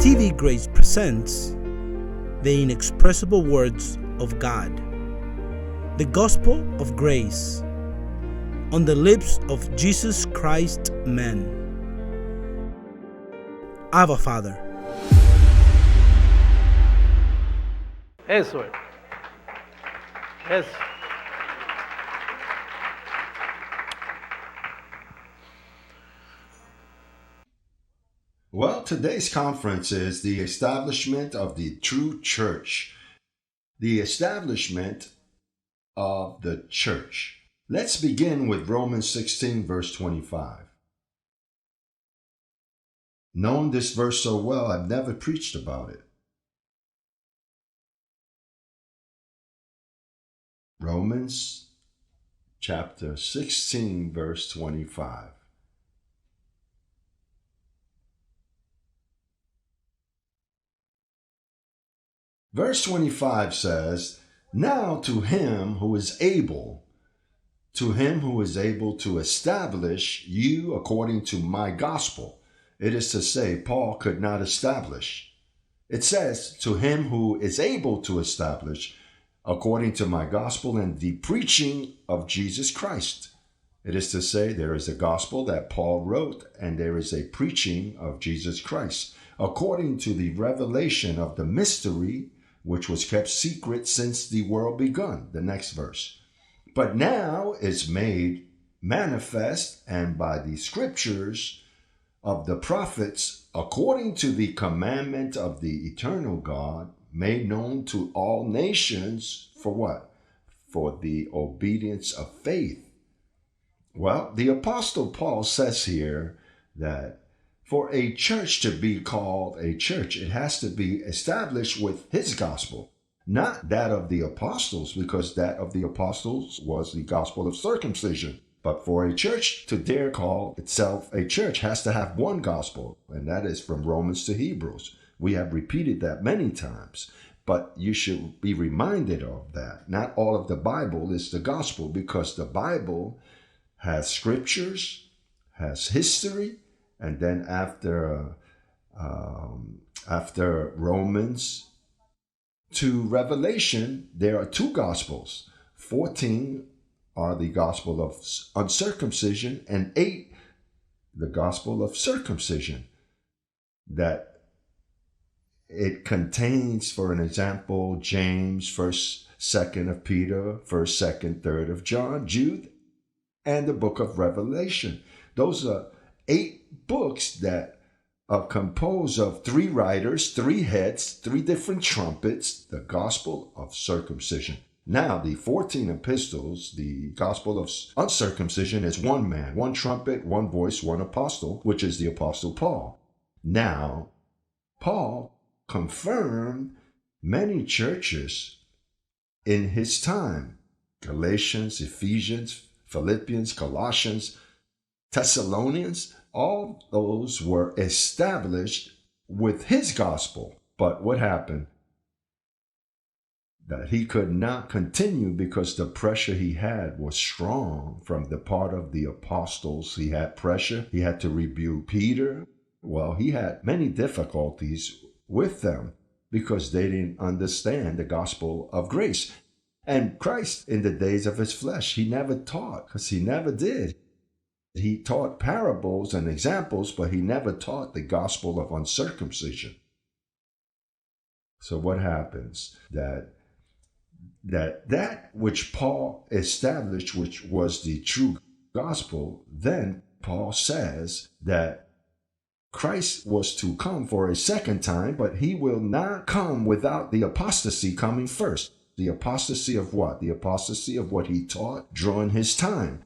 TVGrace presents the inexpressible words of God, the gospel of grace, on the lips of Jesus Christ man. Abba Father. Eso es. Eso. Well, today's conference is the establishment of the true church. The establishment of the church. Let's begin with Romans 16, verse 25. Knowing this verse so well, I've never preached about it. Romans chapter 16, verse 25. Verse 25 says, "Now to him who is able to establish you according to my gospel." It is to say, Paul could not establish. It says, "To him who is able to establish according to my gospel and the preaching of Jesus Christ." It is to say, there is a gospel that Paul wrote, and there is a preaching of Jesus Christ, according to the revelation of the mystery which was kept secret since the world begun. The next verse. "But now is made manifest, and by the scriptures of the prophets, according to the commandment of the eternal God, made known to all nations," for what? For the obedience of faith. Well, the Apostle Paul says here that for a church to be called a church, it has to be established with his gospel, not that of the apostles, because that of the apostles was the gospel of circumcision. But for a church to dare call itself a church has to have one gospel, and that is from Romans to Hebrews. We have repeated that many times, but you should be reminded of that. Not all of the Bible is the gospel, because the Bible has scriptures, has history, and then after Romans to Revelation, there are two gospels. 14 are the gospel of uncircumcision, and 8 the gospel of circumcision. That it contains, for an example, James, 1st, 2nd of Peter, 1st, 2nd, 3rd of John, Jude, and the book of Revelation. Those are 8 books that are composed of 3 writers, 3 heads, 3 different trumpets, the gospel of circumcision. Now, the 14 epistles, the gospel of uncircumcision, is one man, one trumpet, one voice, one apostle, which is the Apostle Paul. Now, Paul confirmed many churches in his time: Galatians, Ephesians, Philippians, Colossians, Thessalonians. All those were established with his gospel. But what happened? That he could not continue because the pressure he had was strong from the part of the apostles. He had pressure. He had to rebuke Peter. Well, he had many difficulties with them because they didn't understand the gospel of grace. And Christ, in the days of his flesh, he never taught, because he never did. He taught parables and examples, but he never taught the gospel of uncircumcision. So what happens? That which Paul established, which was the true gospel, then Paul says that Christ was to come for a second time, but he will not come without the apostasy coming first. The apostasy of what? The apostasy of what he taught during his time.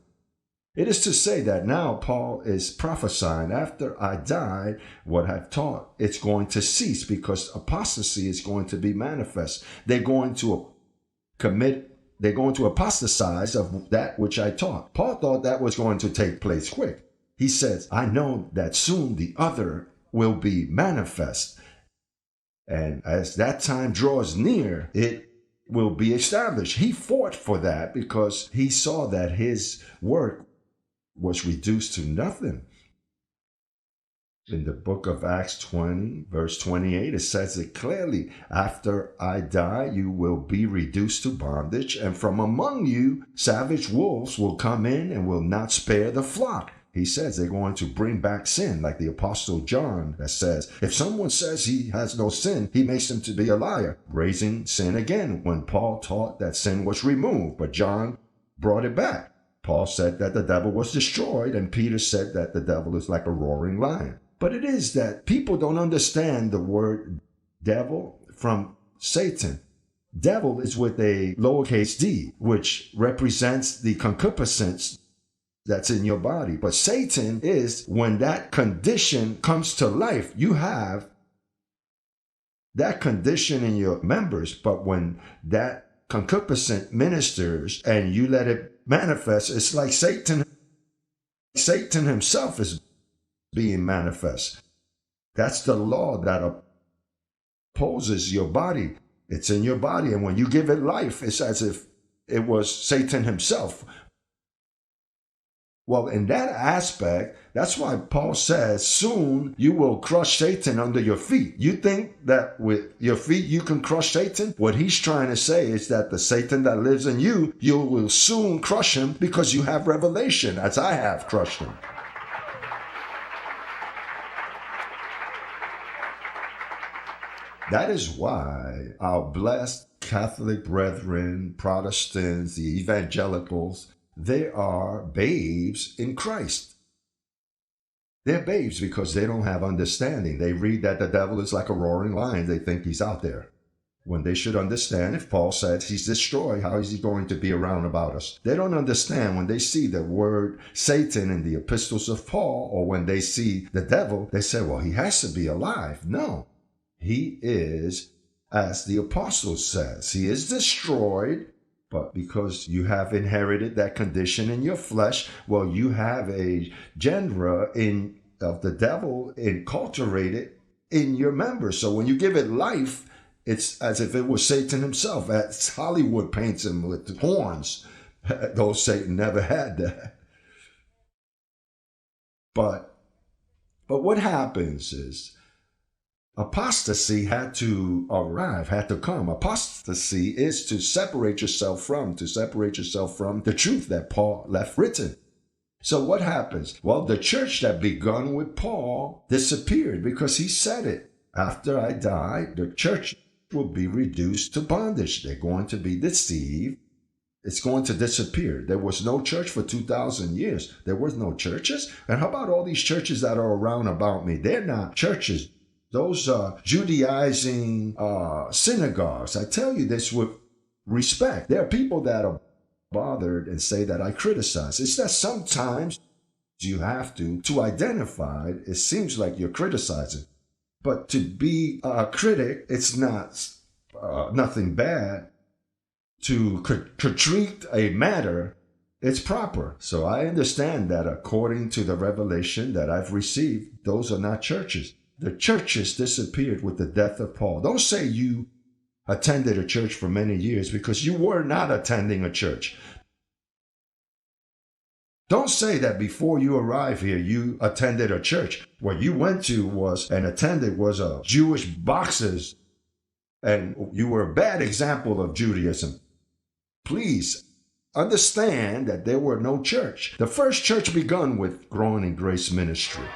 It is to say that now Paul is prophesying, after I die, what I've taught, it's going to cease, because apostasy is going to be manifest. They're going to apostatize of that which I taught. Paul thought that was going to take place quick. He says, I know that soon the other will be manifest. And as that time draws near, it will be established. He fought for that because he saw that his work was reduced to nothing. In the book of Acts 20, verse 28, it says it clearly. After I die, you will be reduced to bondage, and from among you, savage wolves will come in and will not spare the flock. He says they're going to bring back sin, like the Apostle John that says, if someone says he has no sin, he makes him to be a liar, raising sin again, when Paul taught that sin was removed, but John brought it back. Paul said that the devil was destroyed, and Peter said that the devil is like a roaring lion. But it is that people don't understand the word devil from Satan. Devil is with a lowercase d, which represents the concupiscence that's in your body. But Satan is when that condition comes to life. You have that condition in your members, but when that concupiscence ministers and you let it manifest, it's like Satan himself is being manifest. That's the law that opposes your body. It's in your body, and when you give it life, it's as if it was Satan himself. Well, in that aspect, that's why Paul says, soon you will crush Satan under your feet. You think that with your feet you can crush Satan? What he's trying to say is that the Satan that lives in you, you will soon crush him because you have revelation, as I have crushed him. That is why our blessed Catholic brethren, Protestants, the evangelicals, they are babes in Christ. They're babes because they don't have understanding. They read that the devil is like a roaring lion. They think he's out there. When they should understand, if Paul said he's destroyed, how is he going to be around about us? They don't understand when they see the word Satan in the epistles of Paul, or when they see the devil, they say, well, he has to be alive. No, he is, as the apostle says, he is destroyed. But because you have inherited that condition in your flesh, well, you have a genre of the devil enculturated in your members. So when you give it life, it's as if it was Satan himself. As Hollywood paints him with horns, though Satan never had that. But what happens is, apostasy had to arrive, had to come. Apostasy is to separate yourself from the truth that Paul left written. So what happens? Well, the church that begun with Paul disappeared because he said it. After I die, the church will be reduced to bondage. They're going to be deceived. It's going to disappear. There was no church for 2,000 years. There was no churches. And how about all these churches that are around about me? They're not churches. Those Judaizing synagogues. I tell you this with respect. There are people that are bothered and say that I criticize. It's that sometimes you have to identify. It seems like you're criticizing. But to be a critic, it's not nothing bad. To critique a matter, it's proper. So I understand that according to the revelation that I've received, those are not churches. The churches disappeared with the death of Paul. Don't say you attended a church for many years, because you were not attending a church. Don't say that before you arrive here, you attended a church. What you went to was and attended was a Jewish boxers, and you were a bad example of Judaism. Please understand that there were no church. The first church begun with Growing in Grace Ministry.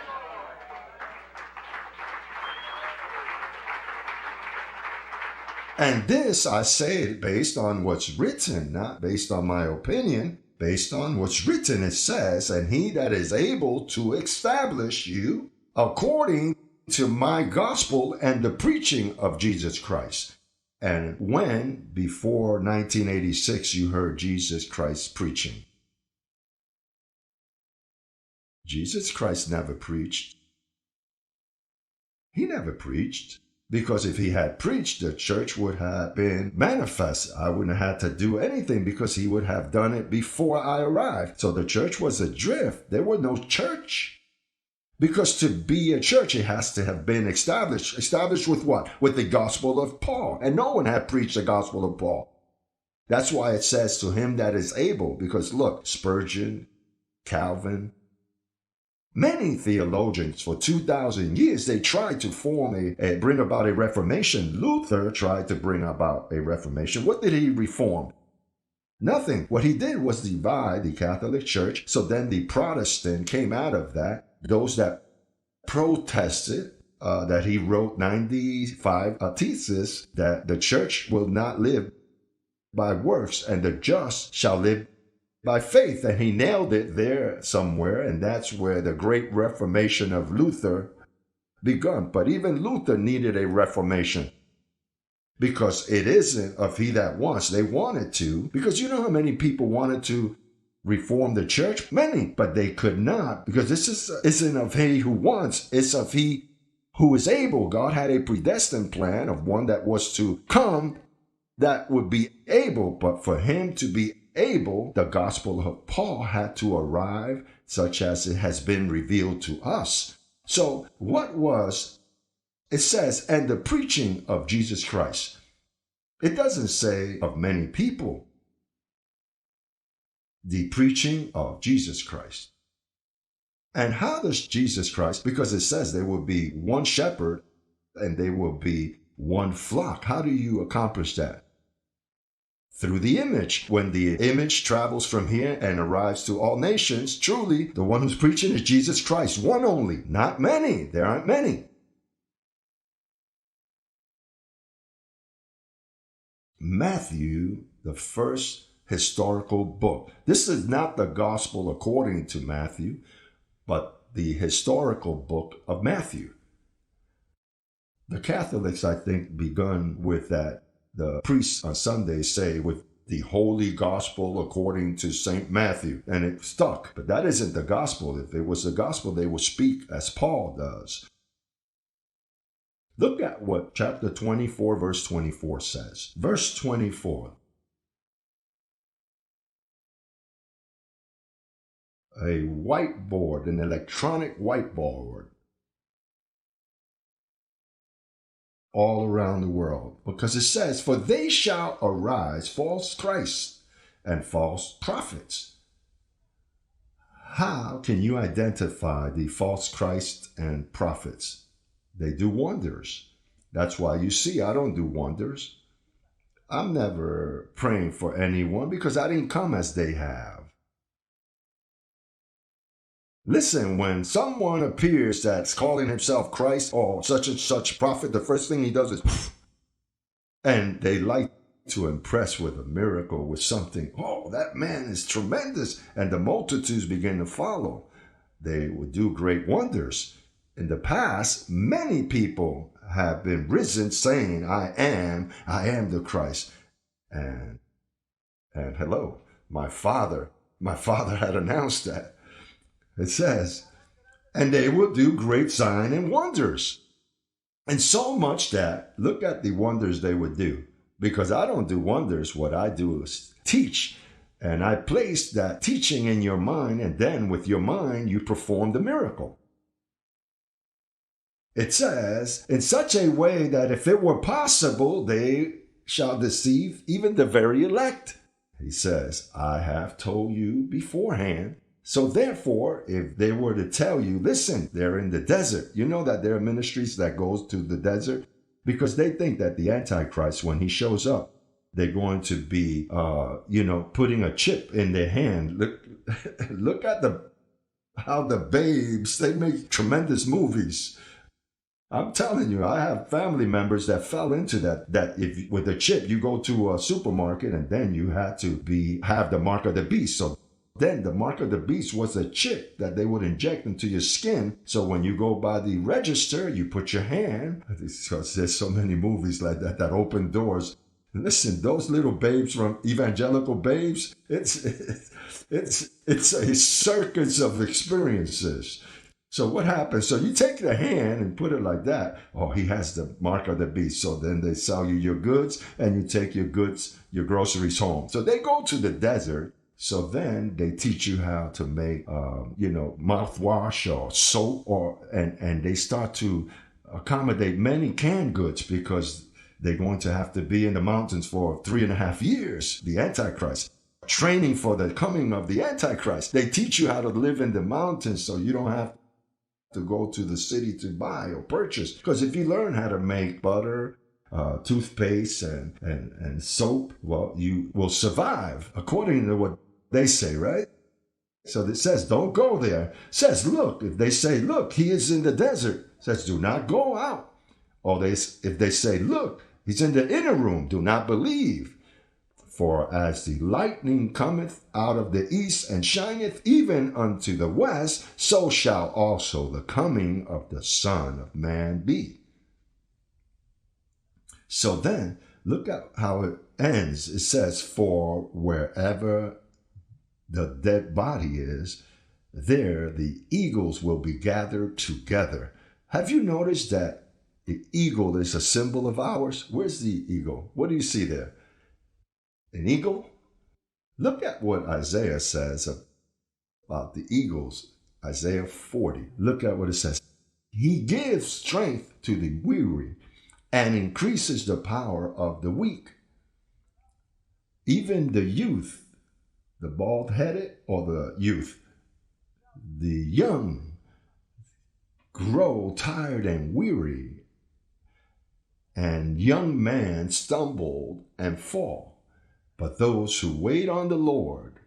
And this, I say it based on what's written, not based on my opinion, based on what's written. It says, and he that is able to establish you according to my gospel and the preaching of Jesus Christ. And when, before 1986, you heard Jesus Christ preaching? Jesus Christ never preached. He never preached. Because if he had preached, the church would have been manifest. I wouldn't have had to do anything because he would have done it before I arrived. So the church was adrift. There was no church. Because to be a church, it has to have been established. Established with what? With the gospel of Paul. And no one had preached the gospel of Paul. That's why it says to him that is able. Because look, Spurgeon, Calvin, Many theologians for 2,000 years, they tried to bring about a reformation. Luther tried to bring about a reformation. What did he reform? Nothing. What he did was divide the Catholic Church. So then the Protestant came out of that. Those that protested, that he wrote 95 theses that the church will not live by works and the just shall live by faith. And he nailed it there somewhere, and that's where the great reformation of Luther begun. But even Luther needed a reformation, because it isn't of he that wants. They wanted to, because you know how many people wanted to reform the church? Many, but they could not, because this isn't of he who wants, it's of he who is able. God had a predestined plan of one that was to come that would be able, but for him to be able, the gospel of Paul had to arrive, such as it has been revealed to us. So what was, it says, and the preaching of Jesus Christ. It doesn't say of many people. The preaching of Jesus Christ. And how does Jesus Christ, because it says there will be one shepherd and there will be one flock. How do you accomplish that? Through the image. When the image travels from here and arrives to all nations, truly the one who's preaching is Jesus Christ, one only, not many. There aren't many. Matthew, the first historical book. This is not the gospel according to Matthew, but the historical book of Matthew. The Catholics, I think, begun with that. The priests on Sundays say with the Holy Gospel according to St. Matthew, and it stuck. But that isn't the gospel. If it was the gospel, they would speak as Paul does. Look at what chapter 24, verse 24 says. Verse 24. A whiteboard, an electronic whiteboard, all around the world, because it says, for they shall arise false Christs and false prophets. How can you identify the false Christ and prophets? They do wonders. That's why you see I don't do wonders. I'm never praying for anyone because I didn't come as they have. Listen, when someone appears that's calling himself Christ or such and such prophet, the first thing he does is, and they like to impress with a miracle, with something. Oh, that man is tremendous. And the multitudes begin to follow. They would do great wonders. In the past, many people have been risen saying, I am the Christ. And hello, my father had announced that. It says, and they will do great sign and wonders. And so much that, look at the wonders they would do. Because I don't do wonders. What I do is teach. And I place that teaching in your mind, and then with your mind, you perform the miracle. It says, in such a way that if it were possible, they shall deceive even the very elect. He says, I have told you beforehand. So therefore, if they were to tell you, listen, they're in the desert. You know that there are ministries that goes to the desert because they think that the Antichrist, when he shows up, they're going to be, putting a chip in their hand. Look at how the babes, they make tremendous movies. I'm telling you, I have family members that fell into that if with a chip, you go to a supermarket and then you had to have the mark of the beast. So then the mark of the beast was a chip that they would inject into your skin. So when you go by the register, you put your hand, because there's so many movies like that open doors. Listen, those little babes from evangelical babes, it's a circus of experiences. So what happens? So you take the hand and put it like that. Oh, he has the mark of the beast. So then they sell you your goods and you take your goods, your groceries home. So they go to the desert. So then they teach you how to make, mouthwash or soap, and they start to accommodate many canned goods because they're going to have to be in the mountains for 3.5 years, the Antichrist. Training for the coming of the Antichrist. They teach you how to live in the mountains so you don't have to go to the city to buy or purchase. Because if you learn how to make butter, toothpaste, and soap, well, you will survive according to what they say, right? So it says, don't go there. It says, look, if they say, look, he is in the desert, it says, do not go out. Or if they say, look, he's in the inner room, do not believe. For as the lightning cometh out of the east and shineth even unto the west, so shall also the coming of the Son of Man be. So then, look at how it ends. It says, for wherever the dead body is, there the eagles will be gathered together. Have you noticed that the eagle is a symbol of ours? Where's the eagle? What do you see there? An eagle? Look at what Isaiah says about the eagles. Isaiah 40. Look at what it says. He gives strength to the weary and increases the power of the weak. Even the youth, the bald-headed or the youth, the young grow tired and weary, and young men stumble and fall. But those who wait on the Lord,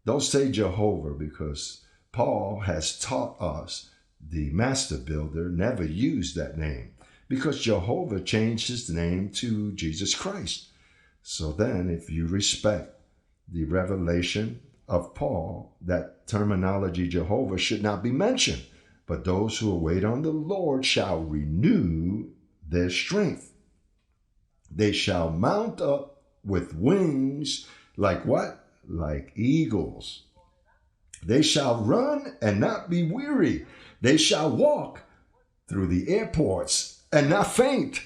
don't say Jehovah, because Paul has taught us the master builder never used that name, because Jehovah changed his name to Jesus Christ. So then if you respect the revelation of Paul, that terminology Jehovah should not be mentioned. But those who wait on the Lord shall renew their strength. They shall mount up with wings like what? Like eagles. They shall run and not be weary. They shall walk through the airports and not faint.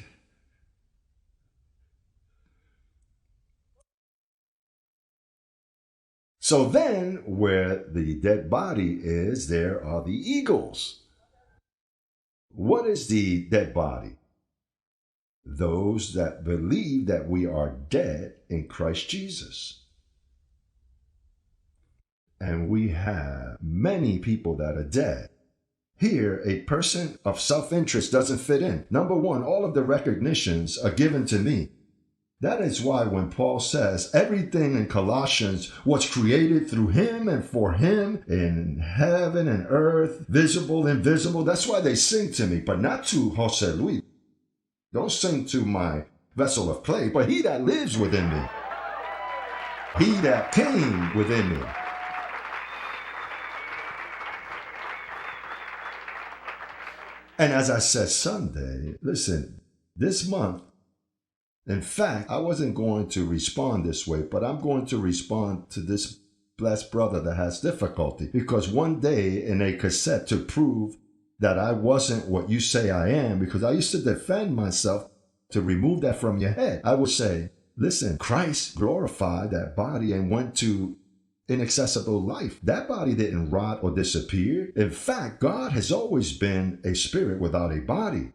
So then, where the dead body is, there are the eagles. What is the dead body? Those that believe that we are dead in Christ Jesus. And we have many people that are dead. Here, a person of self-interest doesn't fit in. Number one, all of the recognitions are given to me. That is why when Paul says everything in Colossians was created through him and for him in heaven and earth, visible, invisible, that's why they sing to me, but not to Jose Luis. Don't sing to my vessel of clay, but he that lives within me. He that came within me. And as I said Sunday, listen, this month, in fact, I wasn't going to respond this way, but I'm going to respond to this blessed brother that has difficulty. Because one day in a cassette, to prove that I wasn't what you say I am, because I used to defend myself, to remove that from your head, I would say, listen, Christ glorified that body and went to inaccessible life. That body didn't rot or disappear. In fact, God has always been a spirit without a body.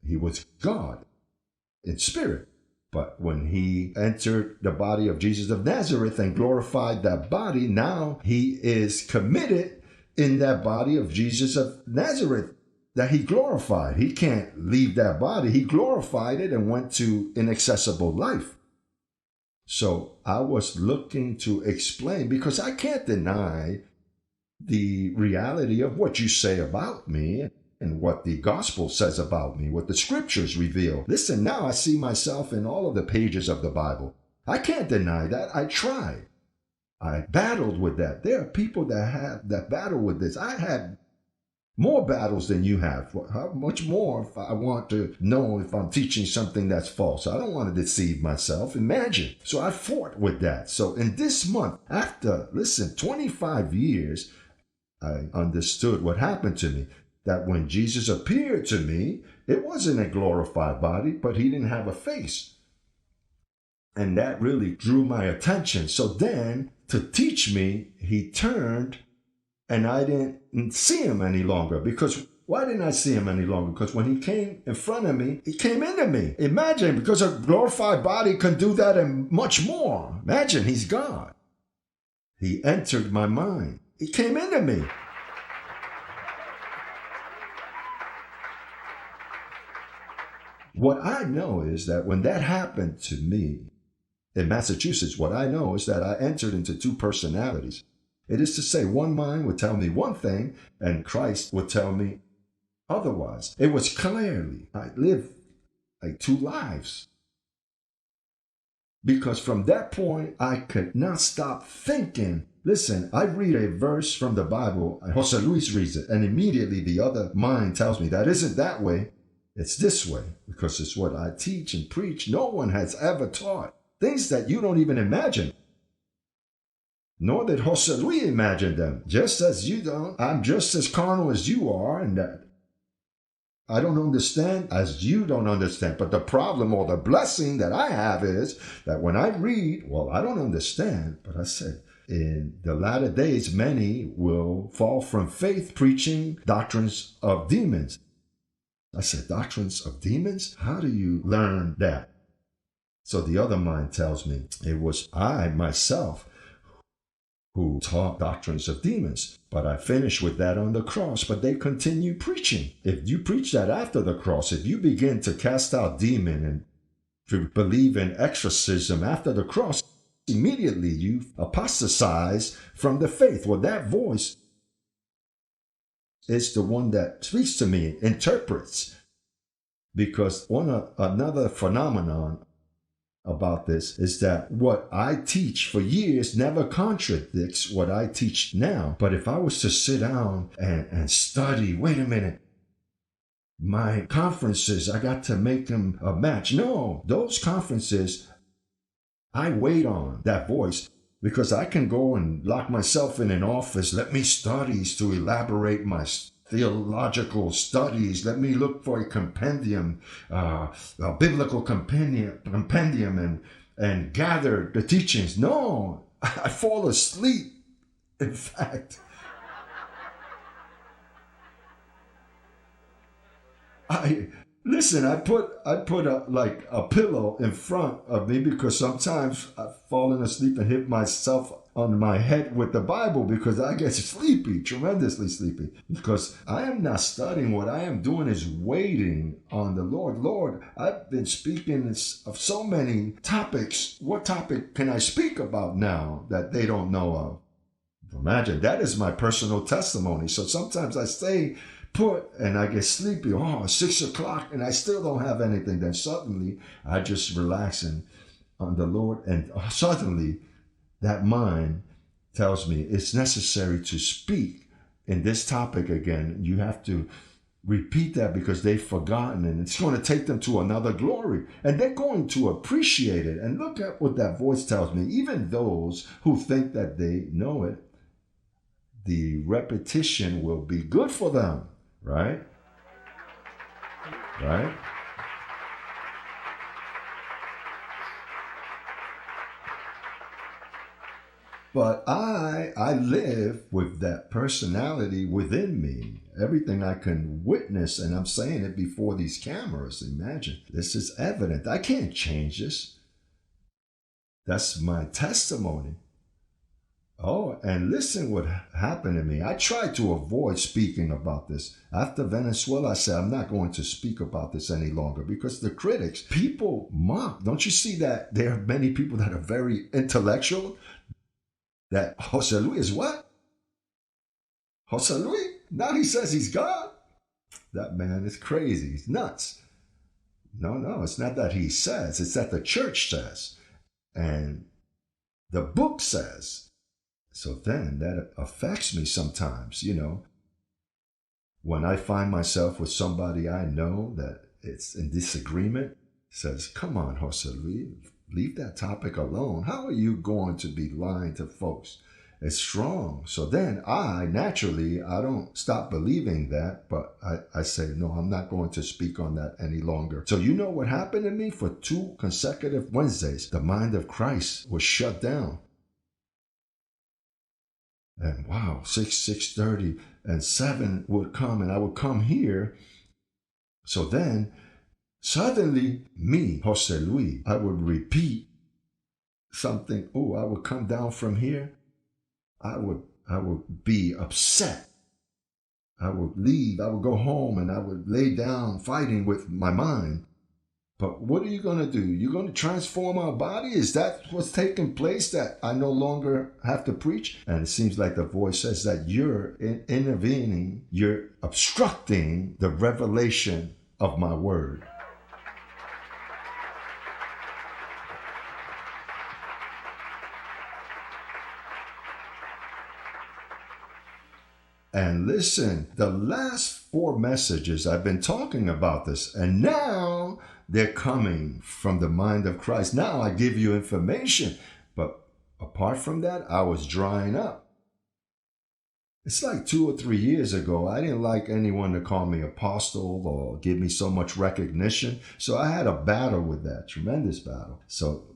He was God in spirit. But when he entered the body of Jesus of Nazareth and glorified that body, now he is committed in that body of Jesus of Nazareth that he glorified. He can't leave that body. He glorified it and went to inaccessible life. So I was looking to explain, because I can't deny the reality of what you say about me and what the gospel says about me, what the scriptures reveal. Listen, now I see myself in all of the pages of the Bible. I can't deny that. I tried. I battled with that. There are people that battle with this. I had more battles than you have. How much more if I want to know if I'm teaching something that's false? I don't want to deceive myself. Imagine. So I fought with that. So in this month, after, 25 years, I understood what happened to me. That when Jesus appeared to me, it wasn't a glorified body, but he didn't have a face. And that really drew my attention. So then, to teach me, he turned, and I didn't see him any longer. Because why didn't I see him any longer? Because when he came in front of me, he came into me. Imagine, because a glorified body can do that and much more. Imagine, he's God. He entered my mind. He came into me. What I know is that when that happened to me in Massachusetts, what I know is that I entered into two personalities. It is to say, one mind would tell me one thing, and Christ would tell me otherwise. It was clearly, I lived like two lives. Because from that point, I could not stop thinking. Listen, I read a verse from the Bible, and Jose Luis reads it, and immediately the other mind tells me that isn't that way, it's this way, because it's what I teach and preach. No one has ever taught things that you don't even imagine. Nor did Jose Luis imagine them, just as you don't. I'm just as carnal as you are, and that I don't understand as you don't understand. But the problem or the blessing that I have is that when I read, well, I don't understand, but I said, in the latter days, many will fall from faith preaching doctrines of demons. I said, doctrines of demons? How do you learn that? So the other mind tells me it was I myself who taught doctrines of demons. But I finished with that on the cross, but they continue preaching. If you preach that after the cross, if you begin to cast out demon and to believe in exorcism after the cross, immediately you apostatize from the faith. Well, that voice is the one that speaks to me, interprets. Because another phenomenon about this is that what I teach for years never contradicts what I teach now. But if I was to sit down and study, wait a minute, my conferences, I got to make them a match. No, those conferences, I wait on that voice because I can go and lock myself in an office. Let me studies to elaborate my theological studies. Let me look for a compendium, a biblical compendium, and gather the teachings. No, I fall asleep. In fact, I put a pillow in front of me because sometimes I've fallen asleep and hit myself on my head with the Bible because I get sleepy, tremendously sleepy. Because I am not studying. What I am doing is waiting on the Lord. Lord, I've been speaking of so many topics. What topic can I speak about now that they don't know of? Imagine, that is my personal testimony. So sometimes I stay put and I get sleepy. Oh, 6 o'clock and I still don't have anything. Then suddenly I just relaxing on the Lord, and suddenly that mind tells me it's necessary to speak in this topic again. You have to repeat that because they've forgotten, and it's going to take them to another glory, and they're going to appreciate it. And look at what that voice tells me. Even those who think that they know it, the repetition will be good for them, right? Right? But I live with that personality within me. Everything I can witness, and I'm saying it before these cameras. Imagine, this is evident. I can't change this. That's my testimony. Oh, and listen what happened to me. I tried to avoid speaking about this. After Venezuela, I said, I'm not going to speak about this any longer because the critics, people mock. Don't you see that there are many people that are very intellectual? That Jose Luis is what? Jose Luis? Now he says he's God? That man is crazy. He's nuts. No, it's not that he says. It's that the church says. And the book says. So then that affects me sometimes, When I find myself with somebody I know that it's in disagreement, says, come on, Jose Luis, leave that topic alone. How are you going to be lying to folks? It's strong. So then I don't stop believing that, but I say, no, I'm not going to speak on that any longer. So you know what happened to me for 2 consecutive Wednesdays? The mind of Christ was shut down. And wow, 6:30, and 7 would come, and I would come here. So then, suddenly, me, Jose Luis, I would repeat something. Oh, I would come down from here. I would be upset. I would leave. I would go home, and I would lay down fighting with my mind. But what are you going to do? You're going to transform our body? Is that what's taking place, that I no longer have to preach? And it seems like the voice says that you're intervening, you're obstructing the revelation of my word. And listen, the last 4 messages I've been talking about this, and now they're coming from the mind of Christ. Now I give you information, but apart from that, I was drying up. It's like 2 or 3 years ago, I didn't like anyone to call me apostle or give me so much recognition. So I had a battle with that, tremendous battle. So,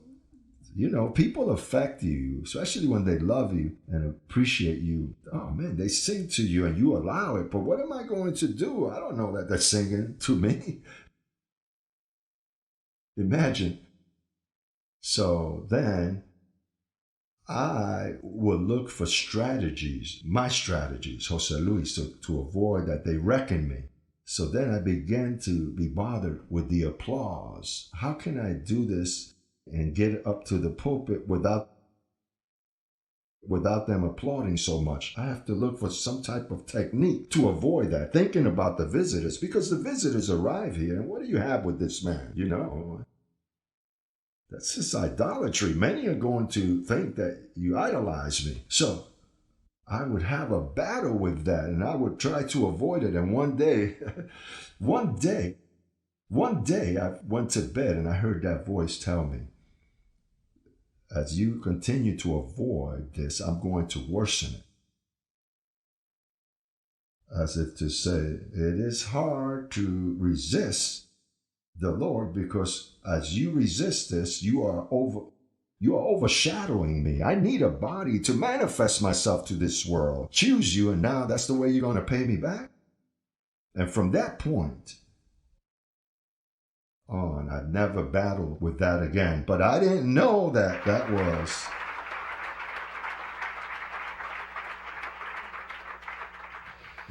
people affect you, especially when they love you and appreciate you. Oh man, they sing to you and you allow it. But what am I going to do? I don't know that they're singing to me. Imagine. So then I will look for strategies, my strategies, Jose Luis, to avoid that they reckon me. So then I began to be bothered with the applause. How can I do this and get up to the pulpit without them applauding so much? I have to look for some type of technique to avoid that. Thinking about the visitors, because the visitors arrive here, and what do you have with this man? That's just idolatry. Many are going to think that you idolize me. So I would have a battle with that, and I would try to avoid it. And one day I went to bed and I heard that voice tell me, as you continue to avoid this, I'm going to worsen it. As if to say, it is hard to resist the Lord, because as you resist this, you are overshadowing me. I need a body to manifest myself to this world. Choose you, and now that's the way you're going to pay me back? And from that point on, I never battled with that again. But I didn't know that was...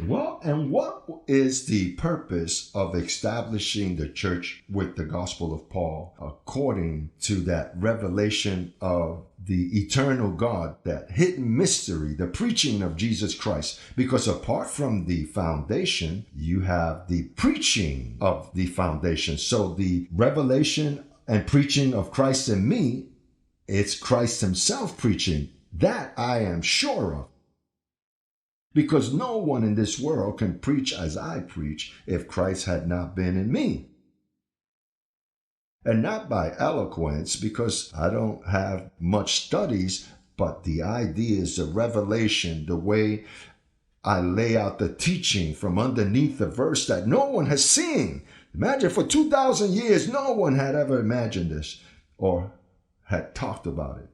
Well, and what is the purpose of establishing the church with the gospel of Paul according to that revelation of the eternal God, that hidden mystery, the preaching of Jesus Christ? Because apart from the foundation, you have the preaching of the foundation. So the revelation and preaching of Christ in me, it's Christ himself preaching. That I am sure of. Because no one in this world can preach as I preach if Christ had not been in me. And not by eloquence, because I don't have much studies, but the ideas, the revelation, the way I lay out the teaching from underneath the verse that no one has seen. Imagine, for 2,000 years, no one had ever imagined this or had talked about it.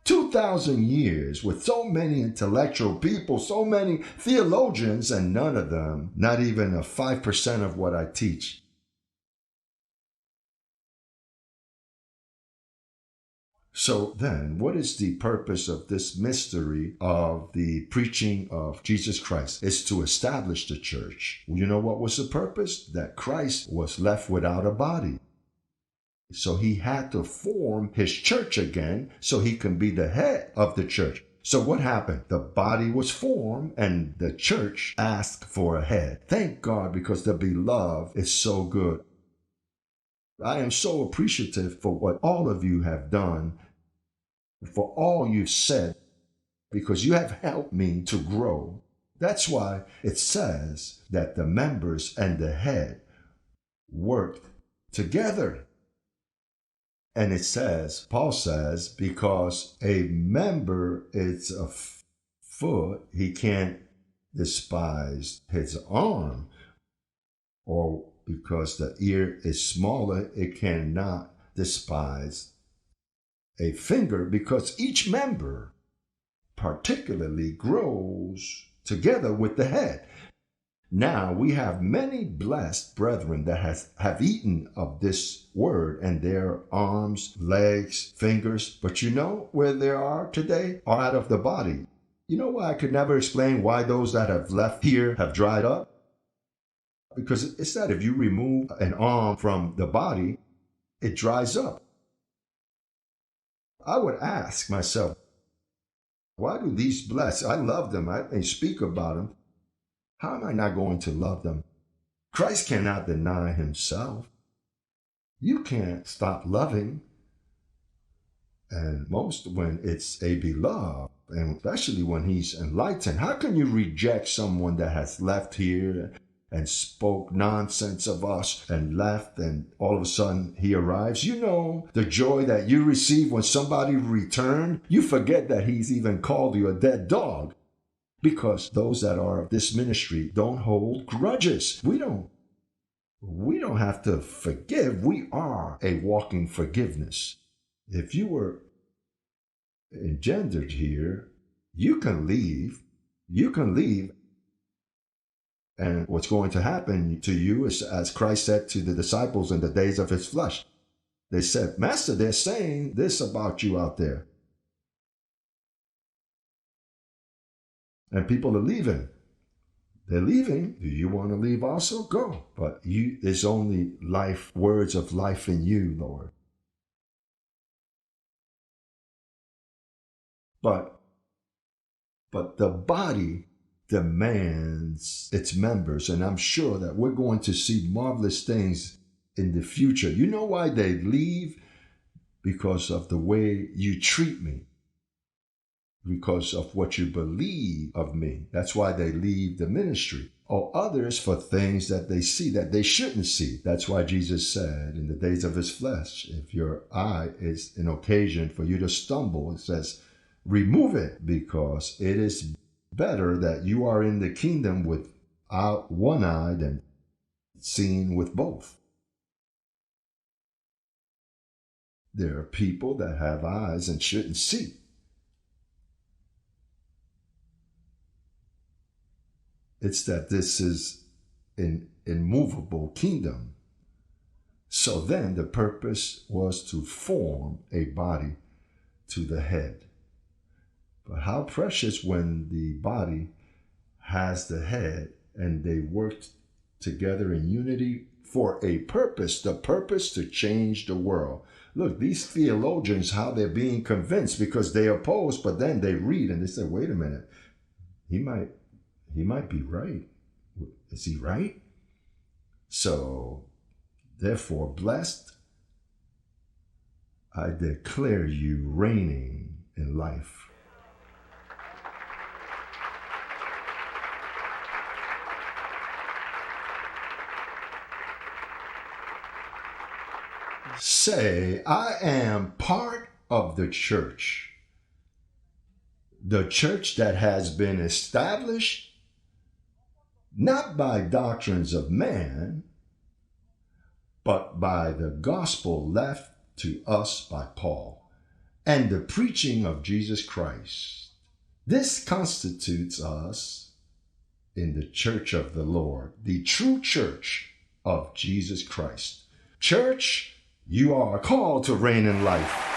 2,000 years with so many intellectual people, so many theologians, and none of them, not even a 5% of what I teach. So then, what is the purpose of this mystery of the preaching of Jesus Christ? It's to establish the church. You know what was the purpose? That Christ was left without a body. So he had to form his church again so he can be the head of the church. So what happened? The body was formed and the church asked for a head. Thank God, because the beloved is so good. I am so appreciative for what all of you have done, for all you've said, because you have helped me to grow. That's why it says that the members and the head worked together. And it says, Paul says, because a member is a foot, he can't despise his arm. Or because the ear is smaller, it cannot despise a finger, because each member particularly grows together with the head. Now we have many blessed brethren that have eaten of this word, and their arms, legs, fingers, but you know where they are today? Are out of the body. You know why I could never explain why those that have left here have dried up? Because it's that if you remove an arm from the body, it dries up. I would ask myself, why do these blessed? I love them. I speak about them. How am I not going to love them? Christ cannot deny himself. You can't stop loving. And most when it's a beloved, and especially when he's enlightened, how can you reject someone that has left here and spoke nonsense of us and left, and all of a sudden he arrives? You know the joy that you receive when somebody returned. You forget that he's even called you a dead dog, because those that are of this ministry don't hold grudges. We don't have to forgive. We are a walking forgiveness. If you were engendered here, you can leave. You can leave. And what's going to happen to you is, as Christ said to the disciples in the days of his flesh, they said, Master, they're saying this about you out there. And people are leaving. They're leaving. Do you want to leave also? Go. But there's only life, words of life in you, Lord. But the body demands its members, and I'm sure that we're going to see marvelous things in the future. You know why they leave? Because of the way you treat me, because of what you believe of me. That's why they leave the ministry. Or others for things that they see that they shouldn't see. That's why Jesus said in the days of his flesh, if your eye is an occasion for you to stumble, it says, remove it, because it is better that you are in the kingdom without one eye than seen with both. There are people that have eyes and shouldn't see. It's that this is an immovable kingdom. So then the purpose was to form a body to the head. But how precious when the body has the head and they work together in unity for a purpose, the purpose to change the world. Look, these theologians, how they're being convinced, because they oppose, but then they read and they say, wait a minute, he might be right. Is he right? So, therefore, blessed, I declare you reigning in life. Say, I am part of the church that has been established not by doctrines of man, but by the gospel left to us by Paul and the preaching of Jesus Christ. This constitutes us in the church of the Lord, the true church of Jesus Christ. Church, you are called to reign in life.